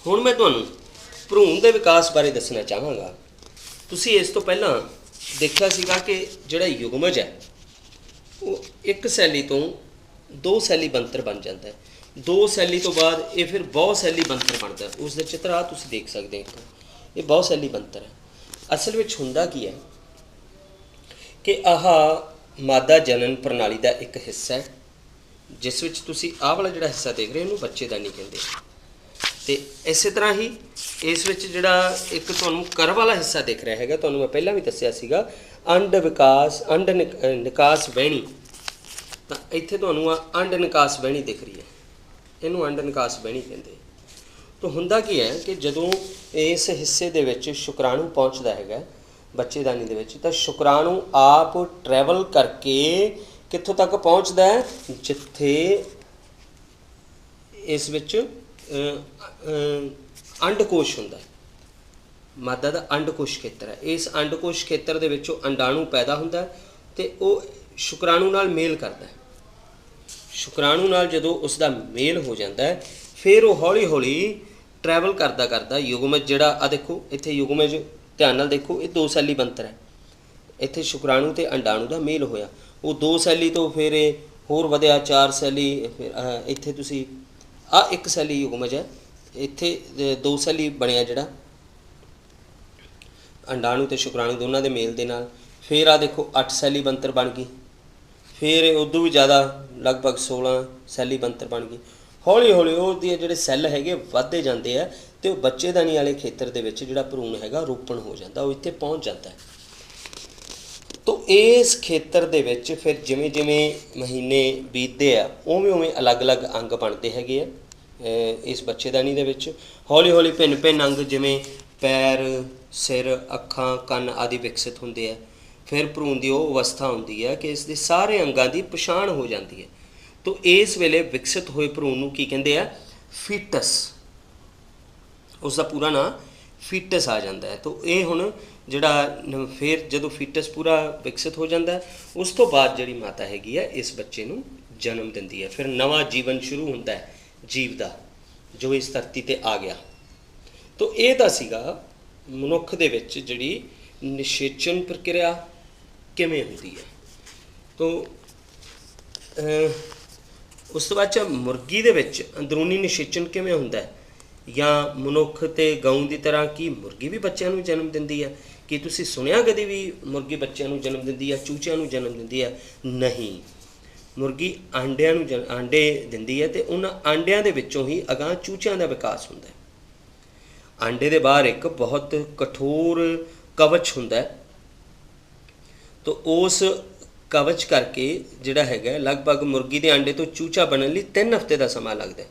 ਹੁਣ मैं ਤੁਹਾਨੂੰ ਭਰੂਣ ਦੇ ਵਿਕਾਸ ਬਾਰੇ ਦੱਸਣਾ ਚਾਹਾਂਗਾ। ਤੁਸੀਂ ਇਸ ਤੋਂ ਪਹਿਲਾਂ ਦੇਖਿਆ ਸੀਗਾ ਕਿ ਜਿਹੜਾ ਯੁਗਮਜ ਹੈ ਉਹ ਇੱਕ ਸੈਲੀ ਤੋਂ ਦੋ ਸੈਲੀ ਬਣਤਰ ਬਣ ਜਾਂਦਾ ਹੈ। ਦੋ ਸੈਲੀ ਤੋਂ ਬਾਅਦ ਇਹ ਫਿਰ ਬਹੁ ਸੈਲੀ ਬਣਤਰ ਬਣਦਾ। ਉਸ ਦਾ ਚਿੱਤਰ ਆ ਤੁਸੀਂ ਦੇਖ ਸਕਦੇ ਹੋ, ਇਹ ਬਹੁ ਸੈਲੀ ਬਣਤਰ ਹੈ। ਅਸਲ ਵਿੱਚ ਹੁੰਦਾ ਕੀ ਹੈ ਕਿ ਆਹ ਮਾਦਾ ਜਨਨ ਪ੍ਰਣਾਲੀ ਦਾ ਇੱਕ ਹਿੱਸਾ ਹੈ, ਜਿਸ ਵਿੱਚ ਤੁਸੀਂ ਆਹ ਵਾਲਾ ਜਿਹੜਾ ਹਿੱਸਾ ਦੇਖ ਰਹੇ ਹੋ ਇਹਨੂੰ ਬੱਚੇਦਾਨੀ ਕਹਿੰਦੇ। ਅਤੇ ਇਸੇ ਤਰ੍ਹਾਂ ਹੀ ਇਸ ਵਿੱਚ ਜਿਹੜਾ ਇੱਕ ਤੁਹਾਨੂੰ ਕਰ ਵਾਲਾ ਹਿੱਸਾ ਦਿਖ ਰਿਹਾ ਹੈਗਾ, ਤੁਹਾਨੂੰ ਮੈਂ ਪਹਿਲਾਂ ਵੀ ਦੱਸਿਆ ਸੀਗਾ, ਅੰਡ ਵਿਕਾਸ ਅੰਡ ਨਿਕਾਸ ਵਹਿਣੀ। ਤਾਂ ਇੱਥੇ ਤੁਹਾਨੂੰ ਆ ਅੰਡ ਨਿਕਾਸ ਵਹਿਣੀ ਦਿਖ ਰਹੀ ਹੈ, ਇਹਨੂੰ ਅੰਡ ਨਿਕਾਸ ਵਹਿਣੀ ਕਹਿੰਦੇ। ਤਾਂ ਹੁੰਦਾ ਕੀ ਹੈ ਕਿ ਜਦੋਂ ਇਸ ਹਿੱਸੇ ਦੇ ਵਿੱਚ ਸ਼ੁਕਰਾਣੂ ਪਹੁੰਚਦਾ ਹੈਗਾ ਬੱਚੇਦਾਨੀ ਦੇ ਵਿੱਚ, ਤਾਂ ਸ਼ੁਕਰਾਣੂ ਆਪ ਟਰੈਵਲ ਕਰਕੇ ਕਿੱਥੋਂ ਤੱਕ ਪਹੁੰਚਦਾ ਹੈ, ਜਿੱਥੇ ਇਸ ਵਿੱਚ ਅੰਡਕੋਸ਼ ਹੁੰਦਾ, ਮਾਦਾ ਦਾ ਅੰਡਕੋਸ਼ ਖੇਤਰ ਹੈ। ਇਸ ਅੰਡਕੋਸ਼ ਖੇਤਰ ਦੇ ਵਿੱਚੋਂ ਅੰਡਾਣੂ ਪੈਦਾ ਹੁੰਦਾ ਅਤੇ ਉਹ ਸ਼ੁਕਰਾਣੂ ਨਾਲ ਮੇਲ ਕਰਦਾ। ਸ਼ੁਕਰਾਣੂ ਨਾਲ ਜਦੋਂ ਉਸ ਦਾ ਮੇਲ ਹੋ ਜਾਂਦਾ ਹੈ, ਫਿਰ ਉਹ ਹੌਲੀ ਹੌਲੀ ਟਰੈਵਲ ਕਰਦਾ ਕਰਦਾ ਯੁਗਮਜ ਜਿਹੜਾ ਆ ਦੇਖੋ ਇੱਥੇ ਯੁਗਮਜ ਧਿਆਨ ਨਾਲ ਦੇਖੋ, ਇਹ ਦੋ ਸੈਲੀ ਬਣਤਰ ਹੈ। ਇੱਥੇ ਸ਼ੁਕਰਾਣੂ ਅਤੇ ਅੰਡਾਣੂ ਦਾ ਮੇਲ ਹੋਇਆ, ਉਹ ਦੋ ਸੈਲੀ ਤੋਂ ਫਿਰ ਇਹ ਹੋਰ ਵਧਿਆ ਚਾਰ ਸੈਲੀ, ਫਿਰ ਇੱਥੇ ਤੁਸੀਂ ਆਹ ਇੱਕ ਸੈਲੀ ਯੁਗਮਜ ਹੈ, ਇੱਥੇ ਦੋ ਸੈਲੀ ਬਣਿਆ ਜਿਹੜਾ ਅੰਡਾਣੂ ਅਤੇ ਸ਼ੁਕਰਾਣੂ ਦੋਨਾਂ ਦੇ ਮੇਲ ਦੇ ਨਾਲ। ਫਿਰ ਆਹ ਦੇਖੋ 8 ਸੈਲੀ ਬਣਤਰ ਬਣ ਗਈ, ਫਿਰ ਉਦੋਂ ਵੀ ਜ਼ਿਆਦਾ ਲਗਭਗ 16 ਸੈਲੀ ਬਣਤਰ ਬਣ ਗਈ। ਹੌਲੀ ਹੌਲੀ ਉਹਦੇ ਜਿਹੜੇ ਸੈੱਲ ਹੈਗੇ ਵੱਧਦੇ ਜਾਂਦੇ ਆ ਅਤੇ ਉਹ ਬੱਚੇਦਾਨੀ ਵਾਲੇ ਖੇਤਰ ਦੇ ਵਿੱਚ ਜਿਹੜਾ ਭਰੂਣ ਹੈਗਾ ਰੋਪਣ ਹੋ ਜਾਂਦਾ, ਉਹ ਇੱਥੇ ਪਹੁੰਚ ਜਾਂਦਾ। ਤਾਂ ਇਸ ਖੇਤਰ ਦੇ ਵਿੱਚ ਫਿਰ ਜਿਵੇਂ ਜਿਵੇਂ ਮਹੀਨੇ ਬੀਤਦੇ ਆ ਉਵੇਂ ਉਵੇਂ ਅਲੱਗ-ਅਲੱਗ ਅੰਗ ਬਣਦੇ ਹੈਗੇ ਆ ਇਸ ਬੱਚੇਦਾਨੀ ਦੇ ਵਿੱਚ। ਹੌਲੀ ਹੌਲੀ ਭਿੰਨ ਭਿੰਨ ਅੰਗ ਜਿਵੇਂ ਪੈਰ, ਸਿਰ, ਅੱਖਾਂ, ਕੰਨ ਆਦਿ ਵਿਕਸਿਤ ਹੁੰਦੇ ਆ। ਫਿਰ ਭਰੂਣ ਦੀ ਉਹ ਅਵਸਥਾ ਹੁੰਦੀ ਹੈ ਕਿ ਇਸ ਦੇ ਸਾਰੇ ਅੰਗਾਂ ਦੀ ਪਛਾਣ ਹੋ ਜਾਂਦੀ ਹੈ। ਤਾਂ ਇਸ ਵੇਲੇ ਵਿਕਸਿਤ ਹੋਏ ਭਰੂਣ ਨੂੰ ਕੀ ਕਹਿੰਦੇ ਆ, ਫੀਟਸ। ਉਸ ਦਾ ਪੂਰਾ ਨਾਂ ਫੀਟਸ ਆ ਜਾਂਦਾ ਹੈ। ਤਾਂ ਇਹ ਹੁਣ ਜਿਹੜਾ ਫਿਰ ਜਦੋਂ ਫੀਟਸ ਪੂਰਾ ਵਿਕਸਿਤ ਹੋ ਜਾਂਦਾ, ਉਸ ਤੋਂ ਬਾਅਦ ਜਿਹੜੀ ਮਾਤਾ ਹੈਗੀ ਹੈ ਇਸ ਬੱਚੇ ਨੂੰ ਜਨਮ ਦਿੰਦੀ ਹੈ। ਫਿਰ ਨਵਾਂ ਜੀਵਨ ਸ਼ੁਰੂ ਹੁੰਦਾ ਹੈ ਜੀਵ ਦਾ, ਜੋ ਇਸ ਧਰਤੀ 'ਤੇ ਆ ਗਿਆ। ਤਾਂ ਇਹ ਤਾਂ ਸੀਗਾ ਮਨੁੱਖ ਦੇ ਵਿੱਚ ਜਿਹੜੀ ਨਿਸ਼ੇਚਨ ਪ੍ਰਕਿਰਿਆ ਕਿਵੇਂ ਹੁੰਦੀ ਹੈ। ਤਾਂ ਉਸ ਤੋਂ ਬਾਅਦ 'ਚ ਮੁਰਗੀ ਦੇ ਵਿੱਚ ਅੰਦਰੂਨੀ ਨਿਸ਼ੇਚਨ ਕਿਵੇਂ ਹੁੰਦਾ ਹੈ, ਜਾਂ ਮਨੁੱਖ ਅਤੇ ਗਊ ਦੀ ਤਰ੍ਹਾਂ ਕੀ ਮੁਰਗੀ ਵੀ ਬੱਚਿਆਂ ਨੂੰ ਜਨਮ ਦਿੰਦੀ ਹੈ? ਕੀ ਤੁਸੀਂ ਸੁਣਿਆ ਕਦੇ ਵੀ ਮੁਰਗੀ ਬੱਚਿਆਂ ਨੂੰ ਜਨਮ ਦਿੰਦੀ ਹੈ, ਚੂਚਿਆਂ ਨੂੰ ਜਨਮ ਦਿੰਦੀ ਹੈ? ਨਹੀਂ, ਮੁਰਗੀ ਆਂਡਿਆਂ ਨੂੰ ਆਂਡੇ ਦਿੰਦੀ ਹੈ ਅਤੇ ਉਹਨਾਂ ਆਂਡਿਆਂ ਦੇ ਵਿੱਚੋਂ ਹੀ ਅਗਾਂਹ ਚੂਚਿਆਂ ਦਾ ਵਿਕਾਸ ਹੁੰਦਾ ਹੈ। ਆਂਡੇ ਦੇ ਬਾਹਰ ਇੱਕ ਬਹੁਤ ਕਠੋਰ ਕਵਚ ਹੁੰਦਾ, ਤਾਂ ਉਸ ਕਵਚ ਕਰਕੇ ਜਿਹੜਾ ਹੈਗਾ ਲਗਭਗ ਮੁਰਗੀ ਦੇ ਆਂਡੇ ਤੋਂ ਚੂਚਾ ਬਣਨ ਲਈ 3 ਹਫ਼ਤੇ ਦਾ ਸਮਾਂ ਲੱਗਦਾ।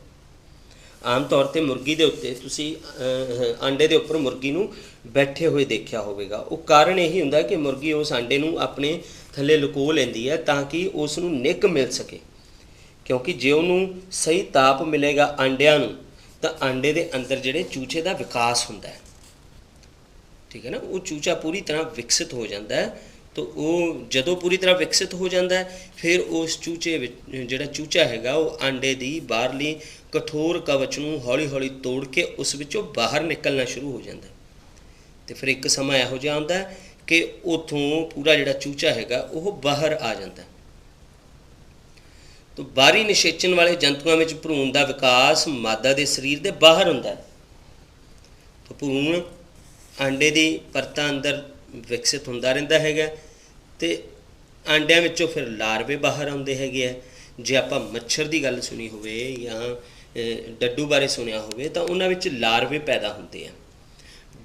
ਆਮ ਤੌਰ 'ਤੇ ਮੁਰਗੀ ਦੇ ਉੱਤੇ ਤੁਸੀਂ ਆਂਡੇ ਦੇ ਉੱਪਰ ਮੁਰਗੀ ਨੂੰ ਬੈਠੇ ਹੋਏ ਦੇਖਿਆ ਹੋਵੇਗਾ। ਉਹ ਕਾਰਨ ਇਹੀ ਹੁੰਦਾ ਕਿ ਮੁਰਗੀ ਉਸ ਆਂਡੇ ਨੂੰ ਆਪਣੇ ਥੱਲੇ ਲੁਕੋ ਲੈਂਦੀ ਹੈ ਤਾਂ ਕਿ ਉਸ ਨੂੰ ਨਿੱਘ ਮਿਲ ਸਕੇ, ਕਿਉਂਕਿ ਜੇ ਉਹਨੂੰ ਸਹੀ ਤਾਪ ਮਿਲੇਗਾ ਆਂਡਿਆਂ ਨੂੰ ਤਾਂ ਆਂਡੇ ਦੇ ਅੰਦਰ ਜਿਹੜੇ ਚੂਚੇ ਦਾ ਵਿਕਾਸ ਹੁੰਦਾ ਹੈ, ਠੀਕ ਹੈ ਨਾ, ਉਹ ਚੂਚਾ ਪੂਰੀ ਤਰ੍ਹਾਂ ਵਿਕਸਿਤ ਹੋ ਜਾਂਦਾ ਹੈ। ਤਾਂ ਉਹ ਜਦੋਂ ਪੂਰੀ ਤਰ੍ਹਾਂ ਵਿਕਸਿਤ ਹੋ ਜਾਂਦਾ ਫਿਰ ਉਸ ਚੂਚੇ ਵਿੱਚ ਜਿਹੜਾ ਚੂਚਾ ਹੈਗਾ ਉਹ ਆਂਡੇ ਦੀ ਬਾਹਰਲੀ ਕਠੋਰ ਕਵਚ ਨੂੰ ਹੌਲੀ ਹੌਲੀ ਤੋੜ ਕੇ ਉਸ ਵਿੱਚੋਂ ਬਾਹਰ ਨਿਕਲਣਾ ਸ਼ੁਰੂ ਹੋ ਜਾਂਦਾ। ਅਤੇ ਫਿਰ ਇੱਕ ਸਮਾਂ ਇਹੋ ਜਿਹਾ ਆਉਂਦਾ ਕਿ ਉੱਥੋਂ ਪੂਰਾ ਜਿਹੜਾ ਚੂਚਾ ਹੈਗਾ ਉਹ ਬਾਹਰ ਆ ਜਾਂਦਾ। ਤਾਂ ਬਾਹਰੀ ਨਿਸ਼ੇਚਨ ਵਾਲੇ ਜੰਤੂਆਂ ਵਿੱਚ ਭਰੂਣ ਦਾ ਵਿਕਾਸ ਮਾਦਾ ਦੇ ਸਰੀਰ ਦੇ ਬਾਹਰ ਹੁੰਦਾ। ਤਾਂ ਭਰੂਣ ਆਂਡੇ ਦੀ ਪਰਤਾਂ ਅੰਦਰ ਵਿਕਸਿਤ ਹੁੰਦਾ ਰਹਿੰਦਾ ਹੈਗਾ ਅਤੇ ਆਂਡਿਆਂ ਵਿੱਚੋਂ ਫਿਰ ਲਾਰਵੇ ਬਾਹਰ ਆਉਂਦੇ ਹੈਗੇ ਆ। ਜੇ ਆਪਾਂ ਮੱਛਰ ਦੀ ਗੱਲ ਸੁਣੀ ਹੋਵੇ ਜਾਂ ਡੱਡੂ ਬਾਰੇ ਸੁਣਿਆ ਹੋਵੇ ਤਾਂ ਉਹਨਾਂ ਵਿੱਚ ਲਾਰਵੇ ਪੈਦਾ ਹੁੰਦੇ ਆ।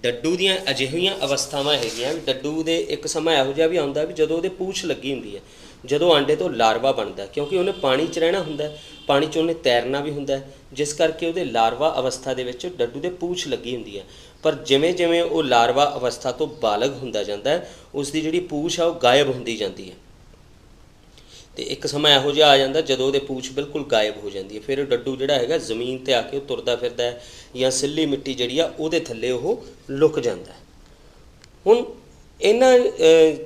ਡੱਡੂ ਦੀਆਂ ਅਜਿਹੀਆਂ ਅਵਸਥਾਵਾਂ ਹੈਗੀਆਂ ਵੀ ਡੱਡੂ ਦੇ ਇੱਕ ਸਮਾਂ ਇਹੋ ਜਿਹਾ ਵੀ ਆਉਂਦਾ ਵੀ ਜਦੋਂ ਉਹਦੇ ਪੂਛ ਲੱਗੀ ਹੁੰਦੀ ਹੈ, ਜਦੋਂ ਆਂਡੇ ਤੋਂ ਲਾਰਵਾ ਬਣਦਾ, ਕਿਉਂਕਿ ਉਹਨੇ ਪਾਣੀ 'ਚ ਰਹਿਣਾ ਹੁੰਦਾ, ਪਾਣੀ 'ਚ ਉਹਨੇ ਤੈਰਨਾ ਵੀ ਹੁੰਦਾ, ਜਿਸ ਕਰਕੇ ਉਹਦੇ ਲਾਰਵਾ ਅਵਸਥਾ ਦੇ ਵਿੱਚ ਡੱਡੂ ਦੇ ਪੂਛ ਲੱਗੀ ਹੁੰਦੀ ਹੈ। ਪਰ ਜਿਵੇਂ ਜਿਵੇਂ ਉਹ ਲਾਰਵਾ ਅਵਸਥਾ ਤੋਂ ਬਾਲਗ ਹੁੰਦਾ ਜਾਂਦਾ ਉਸ ਦੀ ਜਿਹੜੀ ਪੂਛ ਆ ਉਹ ਗਾਇਬ ਹੁੰਦੀ ਜਾਂਦੀ ਹੈ। ਅਤੇ ਇੱਕ ਸਮਾਂ ਇਹੋ ਜਿਹਾ ਆ ਜਾਂਦਾ ਜਦੋਂ ਉਹਦੇ ਪੂਛ ਬਿਲਕੁਲ ਗਾਇਬ ਹੋ ਜਾਂਦੀ ਹੈ। ਫਿਰ ਡੱਡੂ ਜਿਹੜਾ ਹੈਗਾ ਜ਼ਮੀਨ 'ਤੇ ਆ ਕੇ ਉਹ ਤੁਰਦਾ ਫਿਰਦਾ ਹੈ ਜਾਂ ਸਿੱਲੀ ਮਿੱਟੀ ਜਿਹੜੀ ਆ ਉਹਦੇ ਥੱਲੇ ਉਹ ਲੁਕ ਜਾਂਦਾ। ਹੁਣ ਇਹਨਾਂ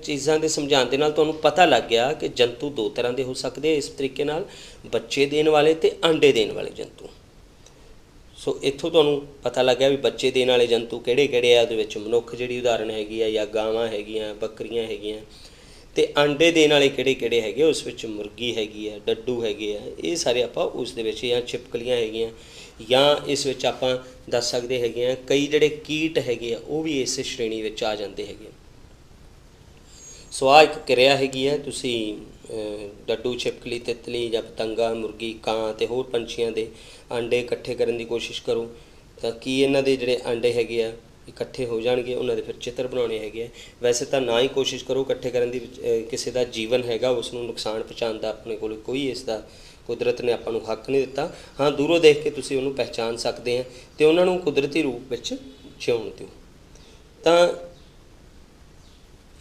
ਚੀਜ਼ਾਂ ਦੇ ਸਮਝਾਉਣ ਦੇ ਨਾਲ ਤੁਹਾਨੂੰ ਪਤਾ ਲੱਗ ਗਿਆ ਕਿ ਜੰਤੂ ਦੋ ਤਰ੍ਹਾਂ ਦੇ ਹੋ ਸਕਦੇ ਇਸ ਤਰੀਕੇ ਨਾਲ, ਬੱਚੇ ਦੇਣ ਵਾਲੇ ਅਤੇ ਆਂਡੇ ਦੇਣ ਵਾਲੇ ਜੰਤੂ। ਸੋ ਇੱਥੋਂ ਤੁਹਾਨੂੰ ਪਤਾ ਲੱਗਿਆ ਵੀ ਬੱਚੇ ਦੇਣ ਵਾਲੇ ਜੰਤੂ ਕਿਹੜੇ ਕਿਹੜੇ ਆ। ਉਹਦੇ ਵਿੱਚ ਮਨੁੱਖ ਜਿਹੜੀ ਉਦਾਹਰਣ ਹੈਗੀ ਆ, ਜਾਂ ਗਾਵਾਂ ਹੈਗੀਆਂ, ਬੱਕਰੀਆਂ ਹੈਗੀਆਂ, ਅਤੇ ਆਂਡੇ ਦੇਣ ਵਾਲੇ ਕਿਹੜੇ ਕਿਹੜੇ ਹੈਗੇ ਉਸ ਵਿੱਚ ਮੁਰਗੀ ਹੈਗੀ ਆ, ਡੱਡੂ ਹੈਗੇ ਆ। ਇਹ ਸਾਰੇ ਆਪਾਂ ਉਸ ਦੇ ਵਿੱਚ, ਜਾਂ ਛਿਪਕਲੀਆਂ ਹੈਗੀਆਂ, ਜਾਂ ਇਸ ਵਿੱਚ ਆਪਾਂ ਦੱਸ ਸਕਦੇ ਹੈਗੇ ਆ ਕਈ ਜਿਹੜੇ ਕੀਟ ਹੈਗੇ ਆ ਉਹ ਵੀ ਇਸ ਸ਼੍ਰੇਣੀ ਵਿੱਚ ਆ ਜਾਂਦੇ ਹੈਗੇ। ਸੋ ਆਹ ਇੱਕ ਕਿਰਿਆ ਹੈਗੀ ਆ। ਤੁਸੀਂ ਡੱਡੂ, ਛਿਪਕਲੀ, ਤਿਤਲੀ ਜਾਂ ਪਤੰਗਾ, ਮੁਰਗੀ, ਕਾਂ ਅਤੇ ਹੋਰ ਪੰਛੀਆਂ ਦੇ ਆਂਡੇ ਇਕੱਠੇ ਕਰਨ ਦੀ ਕੋਸ਼ਿਸ਼ ਕਰੋ ਤਾਂ ਕੀ ਇਹਨਾਂ ਦੇ ਜਿਹੜੇ ਆਂਡੇ ਹੈਗੇ ਆ ਇਕੱਠੇ ਹੋ ਜਾਣਗੇ। ਉਹਨਾਂ ਦੇ ਫਿਰ ਚਿੱਤਰ ਬਣਾਉਣੇ ਹੈਗੇ ਆ। ਵੈਸੇ ਤਾਂ ਨਾ ਹੀ ਕੋਸ਼ਿਸ਼ ਕਰੋ ਇਕੱਠੇ ਕਰਨ ਦੀ। ਕਿਸੇ ਦਾ ਜੀਵਨ ਹੈਗਾ, ਉਸ ਨੂੰ ਨੁਕਸਾਨ ਪਹੁੰਚਾਉਣ ਦਾ ਆਪਣੇ ਕੋਲ ਕੋਈ ਇਸ ਦਾ ਕੁਦਰਤ ਨੇ ਆਪਾਂ ਨੂੰ ਹੱਕ ਨਹੀਂ ਦਿੱਤਾ। ਹਾਂ, ਦੂਰੋਂ ਦੇਖ ਕੇ ਤੁਸੀਂ ਉਹਨੂੰ ਪਹਿਚਾਣ ਸਕਦੇ ਆ ਅਤੇ ਉਹਨਾਂ ਨੂੰ ਕੁਦਰਤੀ ਰੂਪ ਵਿੱਚ ਜਿਉਣ ਦਿਓ। ਤਾਂ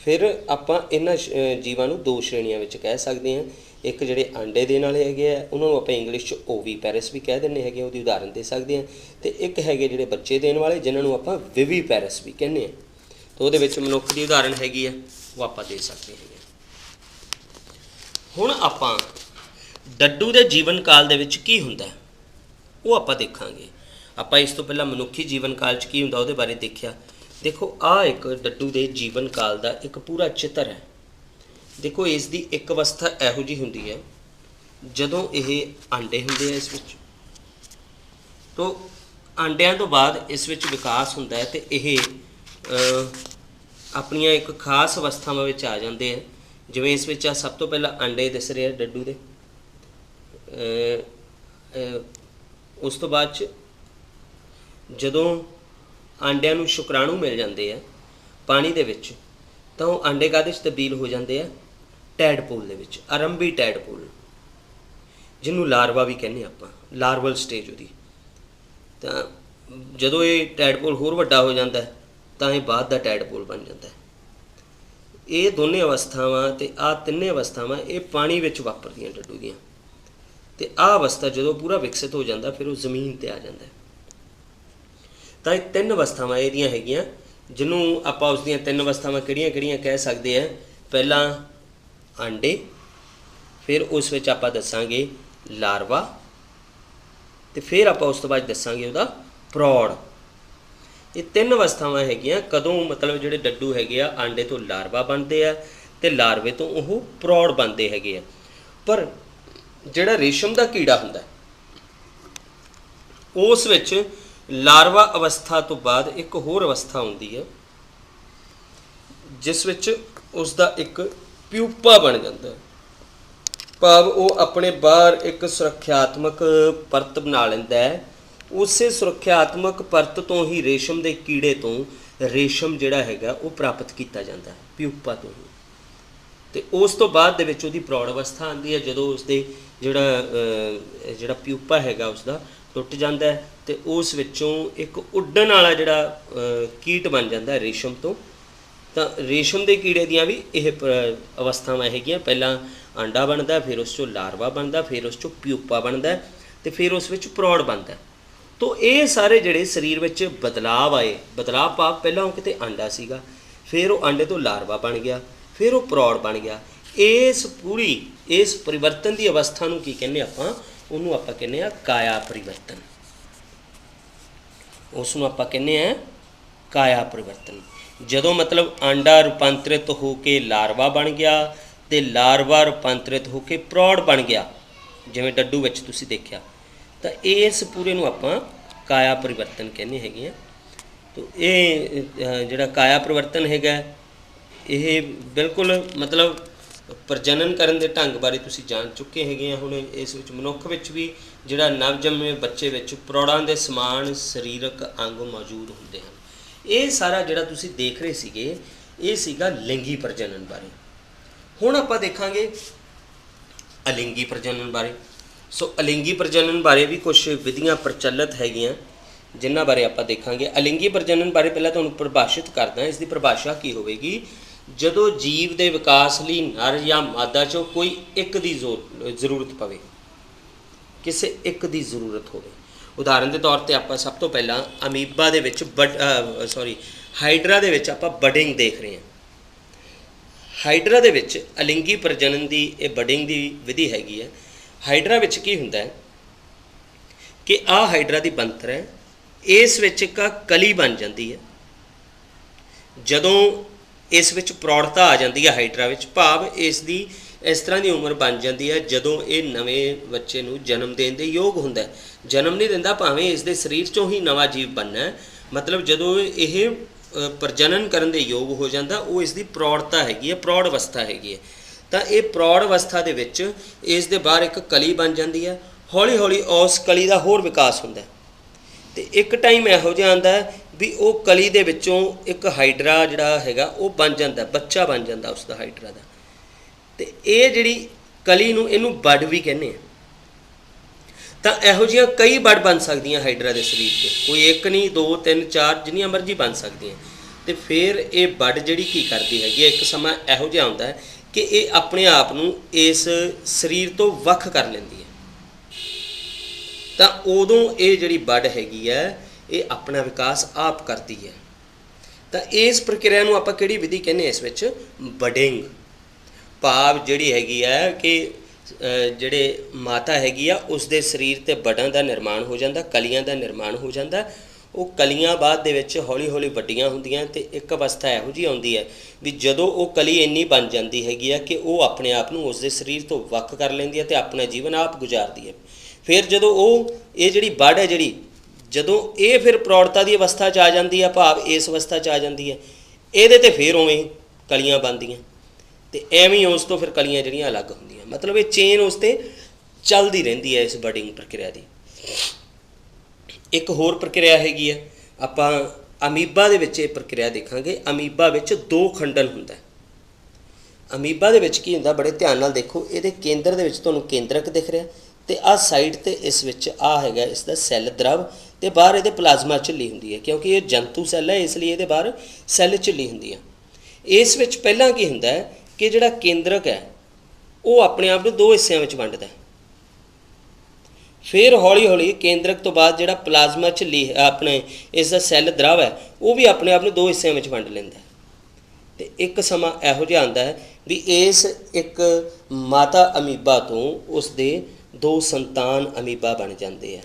ਫਿਰ ਆਪਾਂ ਇਹਨਾਂ ਜੀਵਾਂ ਨੂੰ ਦੋ ਸ਼੍ਰੇਣੀਆਂ ਵਿੱਚ ਕਹਿ ਸਕਦੇ ਹਾਂ। ਇੱਕ ਜਿਹੜੇ ਆਂਡੇ ਦੇਣ ਵਾਲੇ ਹੈਗੇ ਆ, ਉਹਨਾਂ ਨੂੰ ਆਪਾਂ ਇੰਗਲਿਸ਼ 'ਚ ਓਵੀਪੈਰਸ ਵੀ ਕਹਿ ਦਿੰਦੇ ਹੈਗੇ, ਉਹਦੀ ਉਦਾਹਰਨ ਦੇ ਸਕਦੇ ਹਾਂ। ਅਤੇ ਇੱਕ ਹੈਗੇ ਜਿਹੜੇ ਬੱਚੇ ਦੇਣ ਵਾਲੇ, ਜਿਨ੍ਹਾਂ ਨੂੰ ਆਪਾਂ ਵਿਵੀਪੈਰਸ ਵੀ ਕਹਿੰਦੇ ਹਾਂ। ਤਾਂ ਉਹਦੇ ਵਿੱਚ ਮਨੁੱਖ ਦੀ ਉਦਾਹਰਨ ਹੈਗੀ ਆ, ਉਹ ਆਪਾਂ ਦੇ ਸਕਦੇ ਹੈਗੇ। ਹੁਣ ਆਪਾਂ ਡੱਡੂ ਦੇ ਜੀਵਨ ਕਾਲ ਦੇ ਵਿੱਚ ਕੀ ਹੁੰਦਾ ਉਹ ਆਪਾਂ ਦੇਖਾਂਗੇ। ਆਪਾਂ ਇਸ ਤੋਂ ਪਹਿਲਾਂ ਮਨੁੱਖੀ ਜੀਵਨ ਕਾਲ 'ਚ ਕੀ ਹੁੰਦਾ ਉਹਦੇ ਬਾਰੇ ਦੇਖਿਆ। ਦੇਖੋ, ਆਹ ਇੱਕ ਡੱਡੂ ਦੇ ਜੀਵਨ ਕਾਲ ਦਾ ਇੱਕ ਪੂਰਾ ਚਿੱਤਰ ਹੈ। ਦੇਖੋ, ਇਸ ਦੀ ਇੱਕ ਅਵਸਥਾ ਇਹੋ ਜਿਹੀ ਹੁੰਦੀ ਹੈ ਜਦੋਂ ਇਹ ਆਂਡੇ ਹੁੰਦੇ ਆ ਇਸ ਵਿੱਚ, ਤੋਂ ਆਂਡਿਆਂ ਤੋਂ ਬਾਅਦ ਇਸ ਵਿੱਚ ਵਿਕਾਸ ਹੁੰਦਾ ਹੈ ਅਤੇ ਇਹ ਆਪਣੀਆਂ ਇੱਕ ਖਾਸ ਅਵਸਥਾਵਾਂ ਵਿੱਚ ਆ ਜਾਂਦੇ ਆ। ਜਿਵੇਂ ਇਸ ਵਿੱਚ ਸਭ ਤੋਂ ਪਹਿਲਾਂ ਆਂਡੇ ਦਿਸ ਰਹੇ ਆ ਡੱਡੂ ਦੇ। ਉਸ ਤੋਂ ਬਾਅਦ 'ਚ ਜਦੋਂ ਆਂਡਿਆਂ ਨੂੰ ਸ਼ੁਕਰਾਣੂ ਮਿਲ ਜਾਂਦੇ ਆ ਪਾਣੀ ਦੇ ਵਿੱਚ, ਤਾਂ ਉਹ ਆਂਡੇ ਕਾਹਦੇ 'ਚ ਤਬਦੀਲ ਹੋ ਜਾਂਦੇ ਆ? ਟੈਡਪੂਲ ਦੇ ਵਿੱਚ, ਆਰੰਭੀ ਟੈਡਪੂਲ, ਜਿਹਨੂੰ ਲਾਰਵਾ ਵੀ ਕਹਿੰਦੇ ਆਪਾਂ, ਲਾਰਵਲ ਸਟੇਜ ਉਹਦੀ। ਤਾਂ ਜਦੋਂ ਇਹ ਟੈਡਪੂਲ ਹੋਰ ਵੱਡਾ ਹੋ ਜਾਂਦਾ ਤਾਂ ਇਹ ਬਾਅਦ ਦਾ ਟੈਡਪੂਲ ਬਣ ਜਾਂਦਾ। ਇਹ ਦੋਨੇ ਅਵਸਥਾਵਾਂ ਅਤੇ ਆਹ ਤਿੰਨੇ ਅਵਸਥਾਵਾਂ ਇਹ ਪਾਣੀ ਵਿੱਚ ਵਾਪਰਦੀਆਂ ਡੱਡੂ ਦੀਆਂ। ਅਤੇ ਆਹ ਅਵਸਥਾ ਜਦੋਂ ਪੂਰਾ ਵਿਕਸਿਤ ਹੋ ਜਾਂਦਾ ਫਿਰ ਉਹ ਜ਼ਮੀਨ 'ਤੇ ਆ ਜਾਂਦਾ। ਤਾਂ ਇਹ ਤਿੰਨ ਅਵਸਥਾਵਾਂ ਇਹਦੀਆਂ ਹੈਗੀਆਂ, ਜਿਹਨੂੰ ਆਪਾਂ ਉਸ ਦੀਆਂ ਤਿੰਨ ਅਵਸਥਾਵਾਂ ਕਿਹੜੀਆਂ ਕਿਹੜੀਆਂ ਕਹਿ ਸਕਦੇ ਹਾਂ। ਪਹਿਲਾਂ ਆਂਡੇ, ਫਿਰ ਉਸ ਵਿੱਚ ਆਪਾਂ ਦੱਸਾਂਗੇ ਲਾਰਵਾ, ਅਤੇ ਫਿਰ ਆਪਾਂ ਉਸ ਤੋਂ ਬਾਅਦ ਦੱਸਾਂਗੇ ਉਹਦਾ ਪ੍ਰੌੜ। ਇਹ ਤਿੰਨ ਅਵਸਥਾਵਾਂ ਹੈਗੀਆਂ ਕਦੋਂ ਮਤਲਬ ਜਿਹੜੇ ਡੱਡੂ ਹੈਗੇ ਆ ਆਂਡੇ ਤੋਂ ਲਾਰਵਾ ਬਣਦੇ ਆ ਅਤੇ ਲਾਰਵੇ ਤੋਂ ਉਹ ਪ੍ਰੌੜ ਬਣਦੇ ਹੈਗੇ ਆ। ਪਰ ਜਿਹੜਾ ਰੇਸ਼ਮ ਦਾ ਕੀੜਾ ਹੁੰਦਾ ਉਸ ਵਿੱਚ ਲਾਰਵਾ ਅਵਸਥਾ ਤੋਂ ਬਾਅਦ ਇੱਕ ਹੋਰ ਅਵਸਥਾ ਹੁੰਦੀ ਹੈ ਜਿਸ ਵਿੱਚ ਉਸ ਦਾ ਇੱਕ ਪਿਊਪਾ ਬਣ ਜਾਂਦਾ, ਭਾਵ ਉਹ ਆਪਣੇ ਬਾਹਰ ਇੱਕ ਸੁਰੱਖਿਆਤਮਕ ਪਰਤ ਬਣਾ ਲੈਂਦਾ ਹੈ। ਉਸੇ ਸੁਰੱਖਿਆਤਮਕ ਪਰਤ ਤੋਂ ਹੀ ਰੇਸ਼ਮ ਦੇ ਕੀੜੇ ਤੋਂ ਰੇਸ਼ਮ ਜਿਹੜਾ ਹੈਗਾ ਉਹ ਪ੍ਰਾਪਤ ਕੀਤਾ ਜਾਂਦਾ, ਪਿਊਪਾ ਤੋਂ ਹੀ। ਅਤੇ ਉਸ ਤੋਂ ਬਾਅਦ ਦੇ ਵਿੱਚ ਉਹਦੀ ਪ੍ਰੌੜ ਅਵਸਥਾ ਆਉਂਦੀ ਹੈ, ਜਦੋਂ ਉਸਦੇ ਜਿਹੜਾ ਪਿਊਪਾ ਹੈਗਾ ਉਸਦਾ ਟੁੱਟ ਜਾਂਦਾ ਹੈ ਅਤੇ ਉਸ ਵਿੱਚੋਂ ਇੱਕ ਉੱਡਣ ਵਾਲਾ ਜਿਹੜਾ ਕੀਟ ਬਣ ਜਾਂਦਾ ਰੇਸ਼ਮ ਤੋਂ। ਤਾਂ ਰੇਸ਼ਮ ਦੇ ਕੀੜੇ ਦੀਆਂ ਵੀ ਇਹ ਅਵਸਥਾਵਾਂ ਹੈਗੀਆਂ। ਪਹਿਲਾਂ ਆਂਡਾ ਬਣਦਾ, ਫਿਰ ਉਸ 'ਚੋਂ ਲਾਰਵਾ ਬਣਦਾ, ਫਿਰ ਉਸ 'ਚੋਂ ਪਿਊਪਾ ਬਣਦਾ ਅਤੇ ਫਿਰ ਉਸ ਵਿੱਚ ਪ੍ਰੌੜ ਬਣਦਾ। ਤੋ ਇਹ ਸਾਰੇ ਜਿਹੜੇ ਸਰੀਰ ਵਿੱਚ ਬਦਲਾਵ ਆਏ, ਬਦਲਾਵ ਭਾਵ ਪਹਿਲਾਂ ਉਹ ਕਿਤੇ ਆਂਡਾ ਸੀਗਾ, ਫਿਰ ਉਹ ਆਂਡੇ ਤੋਂ ਲਾਰਵਾ ਬਣ ਗਿਆ, ਫਿਰ ਉਹ ਪ੍ਰੌੜ ਬਣ ਗਿਆ। ਇਸ ਪਰਿਵਰਤਨ ਦੀ ਅਵਸਥਾ ਨੂੰ ਕੀ ਕਹਿੰਦੇ ਆਪਾਂ? ਉਹਨੂੰ ਆਪਾਂ ਕਹਿੰਦੇ ਹਾਂ ਕਾਇਆ ਪਰਿਵਰਤਨ। ਉਸ ਨੂੰ ਆਪਾਂ ਕਹਿੰਦੇ ਹਾਂ ਕਾਇਆ ਪਰਿਵਰਤਨ। ਜਦੋਂ ਮਤਲਬ ਆਂਡਾ ਰੂਪਾਂਤਰਿਤ ਹੋ ਕੇ ਲਾਰਵਾ ਬਣ ਗਿਆ ਅਤੇ ਲਾਰਵਾ ਰੂਪਾਂਤਰਿਤ ਹੋ ਕੇ ਪ੍ਰੌੜ ਬਣ ਗਿਆ, ਜਿਵੇਂ ਡੱਡੂ ਵਿੱਚ ਤੁਸੀਂ ਦੇਖਿਆ, ਤਾਂ ਇਸ ਪੂਰੇ ਨੂੰ ਆਪਾਂ ਕਾਇਆ ਪਰਿਵਰਤਨ ਕਹਿੰਦੇ ਹੈਗੇ ਆ। ਤਾਂ ਇਹ ਜਿਹੜਾ ਕਾਇਆ ਪਰਿਵਰਤਨ ਹੈਗਾ ਇਹ ਬਿਲਕੁਲ ਮਤਲਬ ਪ੍ਰਜਨਨ ਕਰਨ ਦੇ ਢੰਗ ਬਾਰੇ ਤੁਸੀਂ ਜਾਣ ਚੁੱਕੇ ਹੈਗੇ ਆ। ਹੁਣ ਇਸ ਵਿੱਚ ਮਨੁੱਖ ਵਿੱਚ ਵੀ ਜਿਹੜਾ ਨਵਜੰਮੇ ਬੱਚੇ ਵਿੱਚ ਪ੍ਰੌੜਾਂ ਦੇ ਸਮਾਨ ਸਰੀਰਕ ਅੰਗ ਮੌਜੂਦ ਹੁੰਦੇ ਹਨ। ਇਹ ਸਾਰਾ ਜਿਹੜਾ ਤੁਸੀਂ ਦੇਖ ਰਹੇ ਸੀਗੇ ਇਹ ਸੀਗਾ ਲਿੰਗੀ ਪ੍ਰਜਨਨ ਬਾਰੇ। ਹੁਣ ਆਪਾਂ ਦੇਖਾਂਗੇ ਅਲਿੰਗੀ ਪ੍ਰਜਨਨ ਬਾਰੇ। ਸੋ ਅਲਿੰਗੀ ਪ੍ਰਜਨਨ ਬਾਰੇ ਵੀ ਕੁਝ ਵਿਧੀਆਂ ਪ੍ਰਚਲਿਤ ਹੈਗੀਆਂ ਜਿਨ੍ਹਾਂ ਬਾਰੇ ਆਪਾਂ ਦੇਖਾਂਗੇ। ਅਲਿੰਗੀ ਪ੍ਰਜਨਨ ਬਾਰੇ ਪਹਿਲਾਂ ਤੁਹਾਨੂੰ ਪਰਿਭਾਸ਼ਿਤ ਕਰਦਾ। ਇਸ ਦੀ ਪਰਿਭਾਸ਼ਾ ਕੀ ਹੋਵੇਗੀ? ਜਦੋਂ ਜੀਵ ਦੇ ਵਿਕਾਸ ਲਈ ਨਰ ਜਾਂ ਮਾਦਾ 'ਚੋਂ ਕੋਈ ਇੱਕ ਦੀ ਜ਼ਰੂਰਤ ਪਵੇ, ਕਿਸੇ ਇੱਕ ਦੀ ਜ਼ਰੂਰਤ ਹੋਵੇ। ਉਦਾਹਰਨ ਦੇ ਤੌਰ 'ਤੇ ਆਪਾਂ ਸਭ ਤੋਂ ਪਹਿਲਾਂ ਅਮੀਬਾ ਦੇ ਵਿੱਚ ਹਾਈਡਰਾ ਦੇ ਵਿੱਚ ਆਪਾਂ ਬਡਿੰਗ ਦੇਖ ਰਹੇ ਹਾਂ। ਹਾਈਡਰਾ ਦੇ ਵਿੱਚ ਅਲਿੰਗੀ ਪ੍ਰਜਨਨ ਦੀ ਇਹ ਬਡਿੰਗ ਦੀ ਵਿਧੀ ਹੈਗੀ ਹੈ। ਹਾਈਡਰਾ ਵਿੱਚ ਕੀ ਹੁੰਦਾ ਹੈ कि आ हाइड्रा की बनतर है, इस विच एक कली बन जाती है जदों इस विच प्रौढ़ता आ जाती है हाइड्रा विच, भाव इसकी इस तरह की उम्र बन जाती है जदों ये नवें बच्चे नूं जन्म देने के योग हुंदा है। जन्म नहीं दिंदा, भावें इसके शरीर चों ही नवा जीव बनना है, मतलब जदों ये प्रजनन करन दे योग हो जाता, वो इसकी प्रौढ़ता हैगी है, प्रौढ़ अवस्था हैगी है। तो ये प्रौढ़ अवस्था दे विच इस दे बाहर एक कली बन जाती है, हौली हौली उस कली का होर विकास हुंदा है। तो एक टाइम इहो जिहा आंदा है भी वो कली दे विचों एक हाइड्रा जिहड़ा हैगा वो बन जाता, बच्चा बन जाता उसका हाइड्रा का। तो ये जिहड़ी कली नूं इहनूं बड भी कहने आ। तो इहो जिहियां कई बड बन सकदियां हाइड्रा के शरीर से, कोई एक नहीं, दो तीन चार जिन्नियां मर्जी बन सकदियां। तो फिर ये बड जिहड़ी की करदी हैगी, एक समा इहो जिहा आउंदा है कि ये अपने आप नूं इस शरीर तो वख कर लैंदी है। तो उदों ये जिहड़ी बड हैगी है ये अपना विकास आप करती है। तो इस प्रक्रिया नूं आपां किहड़ी विधि कहने, इस विच बडिंग, भाव जिहड़ी हैगी है कि जिहड़े माता हैगी आ उसके शरीर ते बड़ां दा निर्माण हो जाता, कलियां दा निर्माण हो जाता। वो कलियां बाद दे विच हौली हौली वड्डियां हुंदियां ते एक अवस्था इहो जी आउंदी है भी जदों वो कली इन्नी बन जाती हैगी है कि वो अपने आप नूं उसके शरीर तो वख कर लैंदी है ते अपना जीवन आप गुजारदी है। फिर जदों वो ये जिहड़ी बड है जिहड़ी जदों ये फिर प्रौढ़ता की अवस्था च आ जाती है, भाव इस अवस्था च आ जाती है, ये तो फिर उवें कलियां बनदियां ते एवें उस तो फिर कलियां जिहड़ियां अलग हुंदियां, मतलब ये चेन उस ते चलदी रहिंदी है इस बडिंग प्रक्रिया की। एक होर प्रक्रिया हैगी है, आपां अमीबा दे विच ये प्रक्रिया देखांगे। अमीबा विच दो खंडन हुंदा है। अमीबा दे विच की हुंदा, बड़े ध्यान नाल देखो, इहदे केंद्र दे विच तुहानूं केंद्रक दिख रहा ते आ साइड ते इस विच आ हैगा इसदा सैल द्रव ते बाहर इहदे प्लाज्मा झिल्ली हुंदी है, क्योंकि ये जंतु सैल है इसलिए इहदे बाहर सैल झिल्ली हुंदी है। इस विच पहलां की हुंदा है कि जिहड़ा केंद्रक है वो अपने आप नूं दो हिस्सिਆਂ ਵਿੱਚ ਵੰਡਦਾ है। फिर हौली हौली केंद्रक तो बाद जिहड़ा प्लाज्मा झिल्ली अपने इसका सैल द्रव है वो भी अपने आप नूं दो हिस्सिਆਂ ਵਿੱਚ ਵੰਡ ਲੈਂਦਾ है। तो एक समा इहो जिहा आंदा है भी इस एक माता अमीबा तो उसके दो संतान अमीबा बन जाते हैं।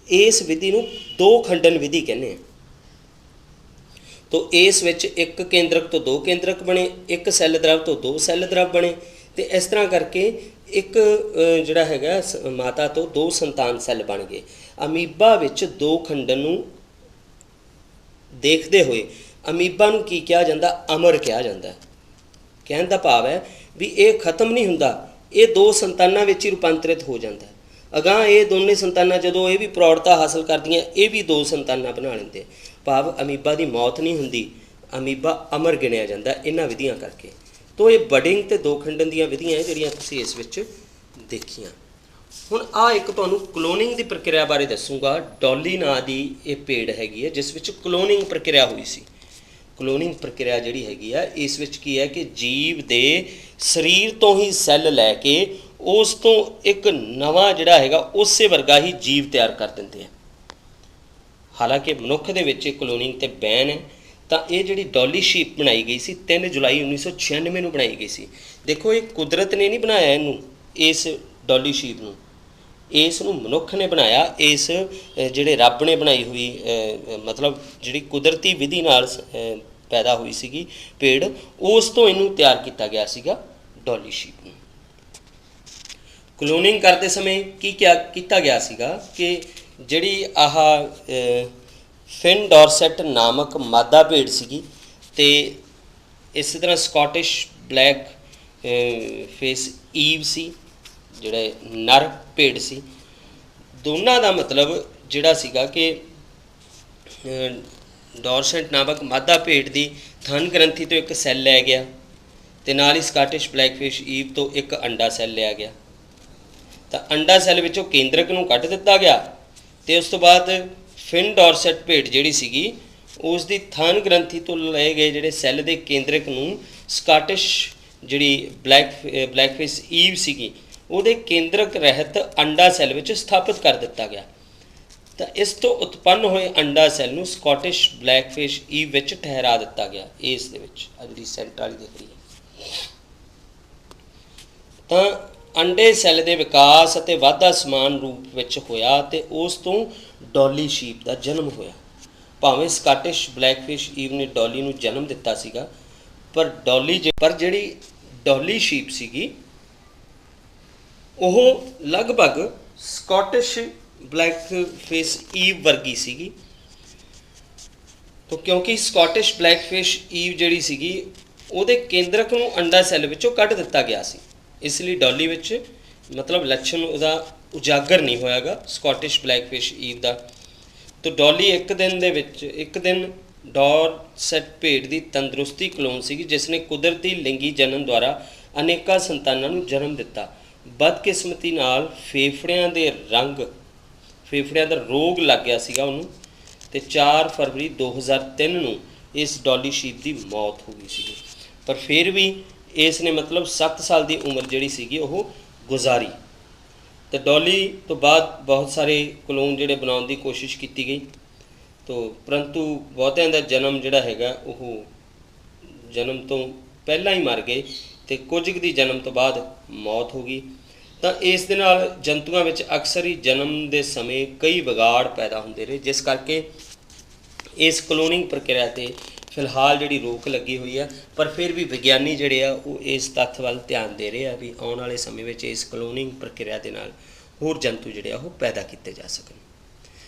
इस विधि नूं दो खंडन विधि कहने हैं। तो इस विच एक केंद्रक तो दो केंद्रक बने, एक सैल द्रव तो दो सैल द्रव बने, तो इस तरह करके एक जिहड़ा हैगा माता तो दो संतान सैल बन गए। अमीबा विच दो खंडन नूं देखते हुए अमीबा नूं की कहा जाता, अमर कहा जाता है। कहण दा भाव है भी ये खत्म नहीं हुंदा, ये दो संतानां विच ही रूपांतरित हो जाता है। अगां ये दोने संतानां जदों ये भी प्रौढ़ता हासिल करदियां ये भी दो संतानां बना लैंदे, भाव अमीबा की मौत नहीं हुंदी, अमीबा अमर गिणिया जाता इन्हां विधियां करके। तो ये बडिंग ते दो खंडन दीयां विधियां जिहड़ियां तुसीं इस विच देखियां। हुण आ एक तुहानूं क्लोनिंग की प्रक्रिया बारे दसूँगा। डॉली नां दी ये भेड़ हैगी है जिस विच क्लोनिंग प्रक्रिया हुई सी। क्लोनिंग प्रक्रिया जिहड़ी हैगी आ इस विच की है कि जीव दे शरीर तो ही सैल लैके उस तो एक नवा जिहड़ा हैगा उस वर्गा ही जीव तैयार कर दिंदे हैं। हालांकि मनुख दे विच क्लोनिंग ते बैन है। तो ये जिहड़ी डॉली शीप बनाई गई सी 3 जुलाई 1996 नूं बनाई गई सी। देखो ये कुदरत ने नहीं बनाया इनू, इस डॉली शीप नूं, इस नूं मनुख ने बनाया। इस जिहड़े रब ने बनाई हुई मतलब जिहड़ी कुदरती विधि नाल पैदा हुई सीगी भेड़, उस तो इनू तैयार किया गया सीगा डॉली शीप नूं। क्लोनिंग करते समय की क्या किया गया सीगा कि जिहड़ी आह फिन डॉरसेट नामक मादा भेड़ सीगी ते इस तरह स्कॉटिश ब्लैक फेस ईव सी जिहड़े नर भेड़ सी। दोनों का मतलब जिहड़ा सीगा कि डॉरसेट नामक मादा भेड़ की थन ग्रंथि तो एक सैल लै गया ते नाल ही स्कॉटिश ब्लैक फेस ईव तो एक अंडा सैल लिया गया। तो अंडा सैल विचों केंद्रक नूं कढ दिता गया तो उस तो बाद फिन डॉरसेट भेड़ जिहड़ी सीगी उसकी थन ग्रंथि तो लए गए जिहड़े सैल के केंद्रक नूं स्कॉटिश जिहड़ी ब्लैक फेस ईव सीगी उहदे केंद्रक रहत अंडा सैल विच स्थापित कर दिता गया। तो इस तो उत्पन्न होए अंडा सैल नूं स्कॉटिश ब्लैक फेस ईव विच ठहरा दिता गया। इस दे विच आ जिहड़ी सेंटर वाली दिख रही है। तो ਅੰਡੇ ਸੈੱਲ ਦੇ ਵਿਕਾਸ ਅਤੇ ਵਾਧਾ ਸਮਾਨ ਰੂਪ ਵਿੱਚ ਹੋਇਆ ਤੇ ਉਸ ਤੋਂ ਡੌਲੀ ਸ਼ੀਪ ਦਾ ਜਨਮ ਹੋਇਆ। ਭਾਵੇਂ ਸਕਾਟਿਸ਼ ਬਲੈਕਫਿਸ਼ ਈਵ ਨੇ ਡੌਲੀ ਨੂੰ ਜਨਮ ਦਿੱਤਾ ਸੀਗਾ, ਪਰ ਜਿਹੜੀ ਡੌਲੀ ਸ਼ੀਪ ਸੀਗੀ ਉਹ ਲਗਭਗ ਸਕਾਟਿਸ਼ ਬਲੈਕਫਿਸ਼ ਈਵ ਵਰਗੀ ਸੀਗੀ। ਤਾਂ ਕਿਉਂਕਿ ਸਕਾਟਿਸ਼ ਬਲੈਕਫਿਸ਼ ਈਵ ਜਿਹੜੀ ਸੀਗੀ ਉਹਦੇ ਕੇਂਦਰਕ ਨੂੰ ਅੰਡਾ ਸੈੱਲ ਵਿੱਚੋਂ ਕੱਢ ਦਿੱਤਾ ਗਿਆ ਸੀ, ਇਸ ਲਈ ਡੌਲੀ ਵਿੱਚ ਮਤਲਬ ਲੱਛਣ ਉਹਦਾ ਉਜਾਗਰ ਨਹੀਂ ਹੋਇਆਗਾ ਸਕਾਟਿਸ਼ ਬਲੈਕਫਿਸ਼ ਈਵ ਦਾ। ਤਾਂ ਡੌਲੀ ਇੱਕ ਦਿਨ ਡੌਰਸੈਟ ਭੇਡ ਦੀ ਤੰਦਰੁਸਤੀ ਕਲੋਨ ਸੀਗੀ ਜਿਸ ਨੇ ਕੁਦਰਤੀ ਲਿੰਗੀ ਜਨਨ ਦੁਆਰਾ ਅਨੇਕਾਂ ਸੰਤਾਨਾਂ ਨੂੰ ਜਨਮ ਦਿੱਤਾ। ਬਦਕਿਸਮਤੀ ਨਾਲ ਫੇਫੜਿਆਂ ਦਾ ਰੋਗ ਲੱਗ ਗਿਆ ਸੀਗਾ ਉਹਨੂੰ, ਤੇ 4 ਫਰਵਰੀ 2003 ਨੂੰ ਇਸ ਡੌਲੀ ਸ਼ੀਪ ਦੀ ਮੌਤ ਹੋ ਗਈ ਸੀਗੀ। ਪਰ ਫਿਰ ਵੀ ਇਸ ਨੇ ਮਤਲਬ 7 ਸਾਲ ਦੀ ਉਮਰ ਜਿਹੜੀ ਸੀਗੀ ਉਹ ਗੁਜ਼ਾਰੀ। ਤੇ ਡੌਲੀ ਤੋਂ ਬਾਅਦ ਬਹੁਤ ਸਾਰੇ ਕਲੋਨ ਜਿਹੜੇ ਬਣਾਉਣ ਦੀ ਕੋਸ਼ਿਸ਼ ਕੀਤੀ ਗਈ, ਤੋਂ ਪਰੰਤੂ ਬਹੁਤਿਆਂ ਦਾ ਜਨਮ ਜਿਹੜਾ ਹੈਗਾ ਉਹ ਜਨਮ ਤੋਂ ਪਹਿਲਾਂ ਹੀ ਮਰ ਗਏ ਤੇ ਕੁਝ ਕੁ ਦੀ ਜਨਮ ਤੋਂ ਬਾਅਦ ਮੌਤ ਹੋ ਗਈ। ਤਾਂ ਇਸ ਦੇ ਨਾਲ ਜੰਤੂਆਂ ਵਿੱਚ ਅਕਸਰ ਹੀ ਜਨਮ ਦੇ ਸਮੇਂ ਕਈ ਵਿਗਾੜ ਪੈਦਾ ਹੁੰਦੇ ਰਹੇ, ਜਿਸ ਕਰਕੇ ਇਸ ਕਲੋਨਿੰਗ ਪ੍ਰਕਿਰਿਆ 'ਤੇ ਫਿਲਹਾਲ ਜਿਹੜੀ ਰੋਕ ਲੱਗੀ ਹੋਈ ਆ। ਪਰ ਫਿਰ ਵੀ ਵਿਗਿਆਨੀ ਜਿਹੜੇ ਆ ਉਹ ਇਸ ਤੱਥ ਵੱਲ ਧਿਆਨ ਦੇ ਰਹੇ ਆ ਵੀ ਆਉਣ ਵਾਲੇ ਸਮੇਂ ਵਿੱਚ ਇਸ ਕਲੋਨਿੰਗ ਪ੍ਰਕਿਰਿਆ ਦੇ ਨਾਲ ਹੋਰ ਜੰਤੂ ਜਿਹੜੇ ਆ ਉਹ ਪੈਦਾ ਕੀਤੇ ਜਾ ਸਕਣ।